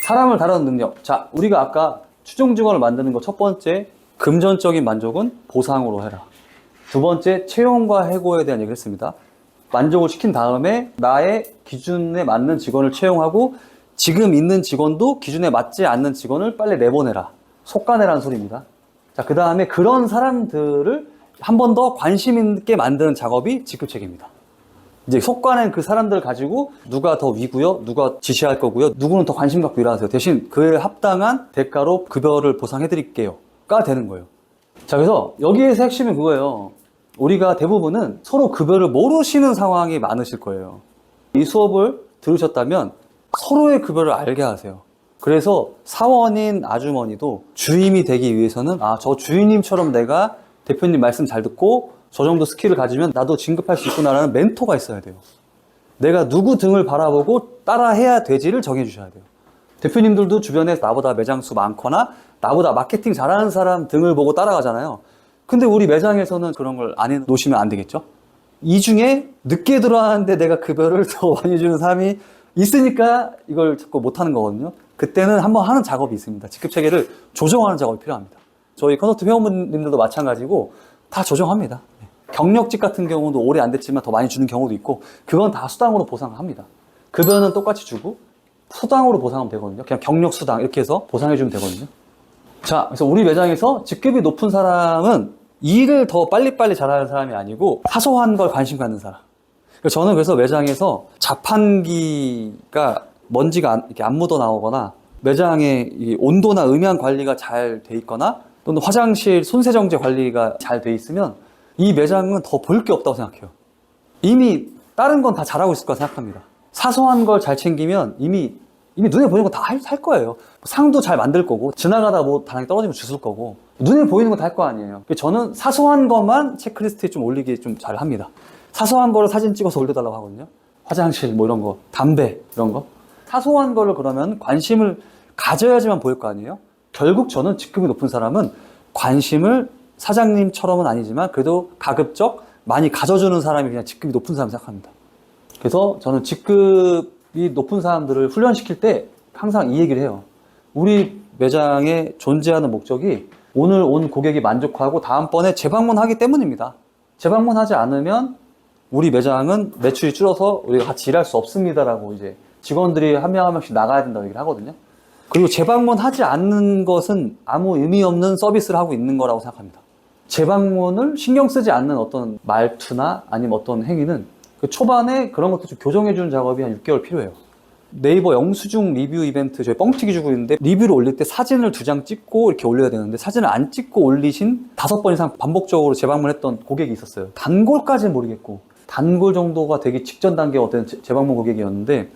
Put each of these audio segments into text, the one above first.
사람을 다루는 능력. 자, 우리가 아까 추종 직원을 만드는 거 첫 번째, 금전적인 만족은 보상으로 해라. 두 번째, 채용과 해고에 대한 얘기를 했습니다. 만족을 시킨 다음에 나의 기준에 맞는 직원을 채용하고 지금 있는 직원도 기준에 맞지 않는 직원을 빨리 내보내라. 속가내라는 소리입니다. 자, 그 다음에 그런 사람들을 한 번 더 관심 있게 만드는 작업이 직급체계입니다. 이제 속가낸 그 사람들을 가지고 누가 더 위고요, 누가 지시할 거고요, 누구는 더 관심 갖고 일하세요. 대신 그에 합당한 대가로 급여를 보상해드릴게요.가 되는 거예요. 자, 그래서 여기에서 핵심은 그거예요. 우리가 대부분은 서로 급여를 모르시는 상황이 많으실 거예요. 이 수업을 들으셨다면 서로의 급여를 알게 하세요. 그래서 사원인 아주머니도 주임이 되기 위해서는 저 주임님처럼 내가 대표님 말씀 잘 듣고 저 정도 스킬을 가지면 나도 진급할 수 있구나라는 멘토가 있어야 돼요. 내가 누구 등을 바라보고 따라해야 되지를 정해주셔야 돼요. 대표님들도 주변에 나보다 매장 수 많거나 나보다 마케팅 잘하는 사람 등을 보고 따라가잖아요. 근데 우리 매장에서는 그런 걸 안 해놓으시면 안 되겠죠? 이 중에 늦게 들어왔는데 내가 급여를 더 많이 주는 사람이 있으니까 이걸 자꾸 못하는 거거든요. 그때는 한번 하는 작업이 있습니다. 직급체계를 조정하는 작업이 필요합니다. 저희 컨설팅 회원님들도 마찬가지고 다 조정합니다. 경력직 같은 경우도 오래 안 됐지만 더 많이 주는 경우도 있고 그건 다 수당으로 보상을 합니다. 급여는 똑같이 주고 수당으로 보상하면 되거든요. 그냥 경력 수당 이렇게 해서 보상해 주면 되거든요. 자, 그래서 우리 매장에서 직급이 높은 사람은 일을 더 빨리빨리 잘하는 사람이 아니고 사소한 걸 관심 갖는 사람. 저는 그래서 매장에서 자판기가 먼지가 이렇게 안 묻어 나오거나 매장의 이 온도나 음향 관리가 잘 돼 있거나 또는 화장실 손세정제 관리가 잘 돼 있으면 이 매장은 더 볼 게 없다고 생각해요. 이미 다른 건 다 잘하고 있을 거라 생각합니다. 사소한 걸 잘 챙기면 이미 눈에 보이는 거 다 할 거예요. 상도 잘 만들 거고 지나가다 뭐 다랑이 떨어지면 주술 거고 눈에 보이는 거 다 할 거 아니에요. 저는 사소한 것만 체크리스트에 좀 올리기 좀 잘 합니다. 사소한 거를 사진 찍어서 올려달라고 하거든요. 화장실 뭐 이런 거, 담배 이런 거. 사소한 거를 그러면 관심을 가져야지만 보일 거 아니에요. 결국 저는 직급이 높은 사람은 관심을 사장님처럼은 아니지만 그래도 가급적 많이 가져주는 사람이 그냥 직급이 높은 사람 생각합니다. 그래서 저는 직급이 높은 사람들을 훈련시킬 때 항상 이 얘기를 해요. 우리 매장에 존재하는 목적이 오늘 온 고객이 만족하고 다음번에 재방문하기 때문입니다. 재방문하지 않으면 우리 매장은 매출이 줄어서 우리가 같이 일할 수 없습니다라고 이제 직원들이 한 명 한 명씩 나가야 된다고 얘기를 하거든요. 그리고 재방문하지 않는 것은 아무 의미 없는 서비스를 하고 있는 거라고 생각합니다. 재방문을 신경 쓰지 않는 어떤 말투나 아니면 어떤 행위는 그 초반에 그런 것도 좀 교정해주는 작업이 한 6개월 필요해요. 네이버 영수증 리뷰 이벤트 저희 뻥튀기 주고 있는데 리뷰를 올릴 때 사진을 2장 찍고 이렇게 올려야 되는데 사진을 안 찍고 올리신 5번 이상 반복적으로 재방문했던 고객이 있었어요. 단골까지는 모르겠고 단골 정도가 되기 직전 단계의 어떤 재방문 고객이었는데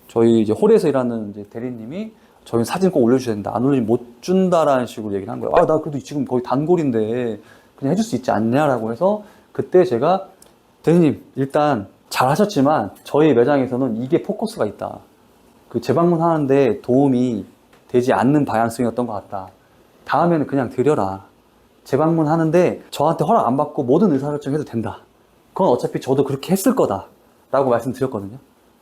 저희 이제 홀에서 일하는 이제 대리님이 저희 사진 꼭 올려주셔야 된다. 안 올리면 못 준다라는 식으로 얘기를 한 거예요. 나 그래도 지금 거의 단골인데 그냥 해줄 수 있지 않냐라고 해서 그때 제가 대리님 일단 잘하셨지만 저희 매장에서는 이게 포커스가 있다. 그 재방문 하는데 도움이 되지 않는 방향성이었던 것 같다. 다음에는 그냥 드려라. 재방문 하는데 저한테 허락 안 받고 모든 의사결정 해도 된다. 그건 어차피 저도 그렇게 했을 거다 라고 말씀드렸거든요.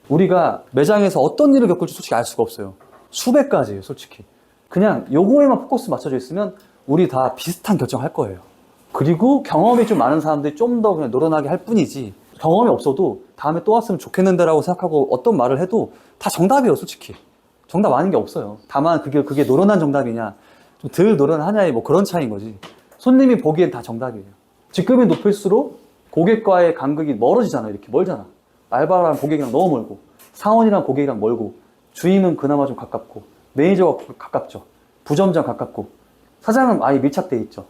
우리가 매장에서 어떤 일을 겪을지 솔직히 알 수가 없어요. 수백 가지예요 솔직히. 그냥 요거에만 포커스 맞춰져 있으면 우리 다 비슷한 결정할 거예요. 그리고 경험이 좀 많은 사람들이 좀 더 그냥 노련하게 할 뿐이지 경험이 없어도 다음에 또 왔으면 좋겠는데 라고 생각하고 어떤 말을 해도 다 정답이에요 솔직히. 정답 아닌 게 없어요. 다만 그게 노련한 정답이냐 좀 덜 노련하냐의 뭐 그런 차이인 거지. 손님이 보기엔 다 정답이에요. 직급이 높을수록 고객과의 간극이 멀어지잖아요. 이렇게 멀잖아. 알바랑 고객이랑 너무 멀고 사원이랑 고객이랑 멀고 주임은 그나마 좀 가깝고 매니저가 가깝죠. 부점장 가깝고 사장은 아예 밀착돼 있죠.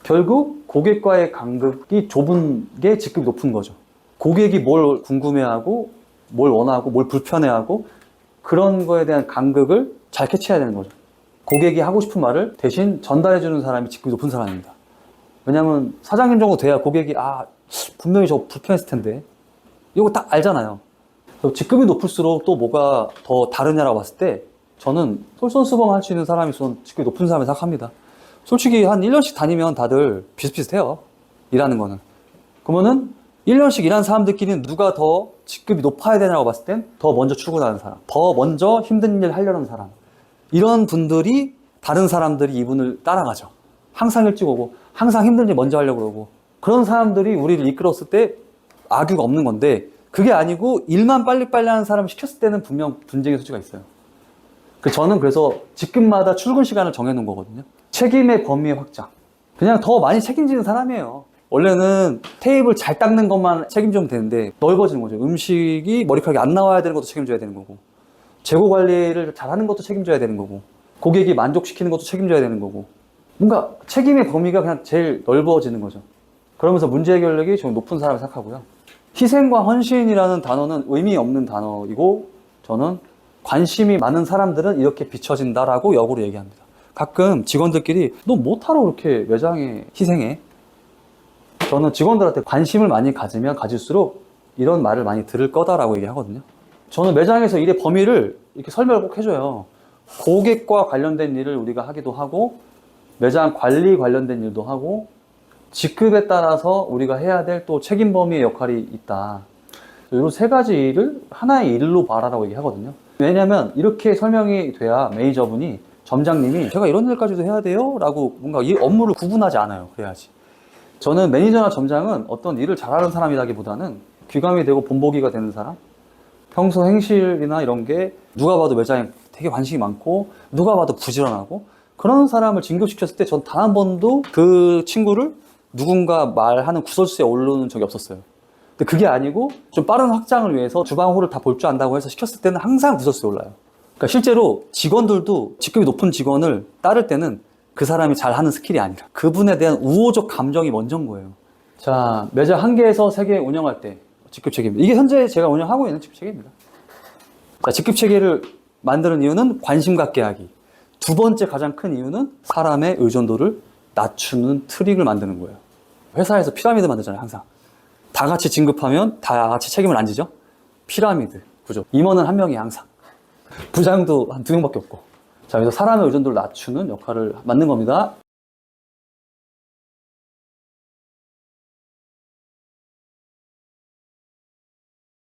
결국 고객과의 간극이 좁은 게 직급이 높은 거죠. 고객이 뭘 궁금해하고 뭘 원하고 뭘 불편해하고 그런 거에 대한 간극을 잘 캐치해야 되는 거죠. 고객이 하고 싶은 말을 대신 전달해주는 사람이 직급이 높은 사람입니다. 왜냐면 사장님 정도 돼야 고객이 분명히 저 불편했을 텐데 이거 딱 알잖아요. 직급이 높을수록 또 뭐가 더 다르냐라고 봤을 때 저는 솔선수범할 수 있는 사람이 우선 직급이 높은 사람을 생각합니다. 솔직히 한 1년씩 다니면 다들 비슷비슷해요. 일하는 거는. 그러면은 1년씩 일하는 사람들끼리는 누가 더 직급이 높아야 되냐고 봤을 땐 더 먼저 출근하는 사람, 더 먼저 힘든 일 하려는 사람, 이런 분들이 다른 사람들이 이분을 따라가죠. 항상 일찍 오고 항상 힘든 일 먼저 하려고 그러고 그런 사람들이 우리를 이끌었을 때 악유가 없는 건데 그게 아니고 일만 빨리빨리 하는 사람을 시켰을 때는 분명 분쟁의 소지가 있어요. 저는 그래서 직급마다 출근 시간을 정해놓은 거거든요. 책임의 범위의 확장. 그냥 더 많이 책임지는 사람이에요. 원래는 테이블 잘 닦는 것만 책임지면 되는데 넓어지는 거죠. 음식이 머리카락이 안 나와야 되는 것도 책임져야 되는 거고 재고 관리를 잘하는 것도 책임져야 되는 거고 고객이 만족시키는 것도 책임져야 되는 거고 뭔가 책임의 범위가 그냥 제일 넓어지는 거죠. 그러면서 문제 해결력이 좀 높은 사람을 생각하고요. 희생과 헌신이라는 단어는 의미 없는 단어이고 저는 관심이 많은 사람들은 이렇게 비춰진다라고 역으로 얘기합니다. 가끔 직원들끼리 너 못하러 그렇게 매장에 희생해? 저는 직원들한테 관심을 많이 가지면 가질수록 이런 말을 많이 들을 거다라고 얘기하거든요. 저는 매장에서 일의 범위를 이렇게 설명을 꼭 해줘요. 고객과 관련된 일을 우리가 하기도 하고 매장 관리 관련된 일도 하고 직급에 따라서 우리가 해야 될 또 책임 범위의 역할이 있다. 이런 세 가지 일을 하나의 일로 봐라라고 얘기하거든요. 왜냐면 이렇게 설명이 돼야 매니저분이 점장님이 제가 이런 일까지도 해야 돼요? 라고 뭔가 이 업무를 구분하지 않아요. 그래야지. 저는 매니저나 점장은 어떤 일을 잘하는 사람이라기보다는 귀감이 되고 본보기가 되는 사람, 평소 행실이나 이런 게 누가 봐도 매장에 되게 관심이 많고 누가 봐도 부지런하고 그런 사람을 진급시켰을 때 전 단 한 번도 그 친구를 누군가 말하는 구설수에 오르는 적이 없었어요. 근데 그게 아니고 좀 빠른 확장을 위해서 주방호를 다 볼 줄 안다고 해서 시켰을 때는 항상 구설수에 올라요. 그러니까 실제로 직원들도 직급이 높은 직원을 따를 때는 그 사람이 잘하는 스킬이 아니라 그분에 대한 우호적 감정이 먼저인 거예요. 자, 매장 1개에서 3개 운영할 때 직급 체계입니다. 이게 현재 제가 운영하고 있는 직급 체계입니다. 자, 직급 체계를 만드는 이유는 관심 갖게 하기. 두 번째 가장 큰 이유는 사람의 의존도를 낮추는 트릭을 만드는 거예요. 회사에서 피라미드 만들잖아요, 항상. 다 같이 진급하면 다 같이 책임을 안 지죠? 피라미드 구조. 임원은 한 명이 항상. 부장도 한 2명밖에 없고. 자, 그래서 사람의 의존도를 낮추는 역할을 맡는 겁니다.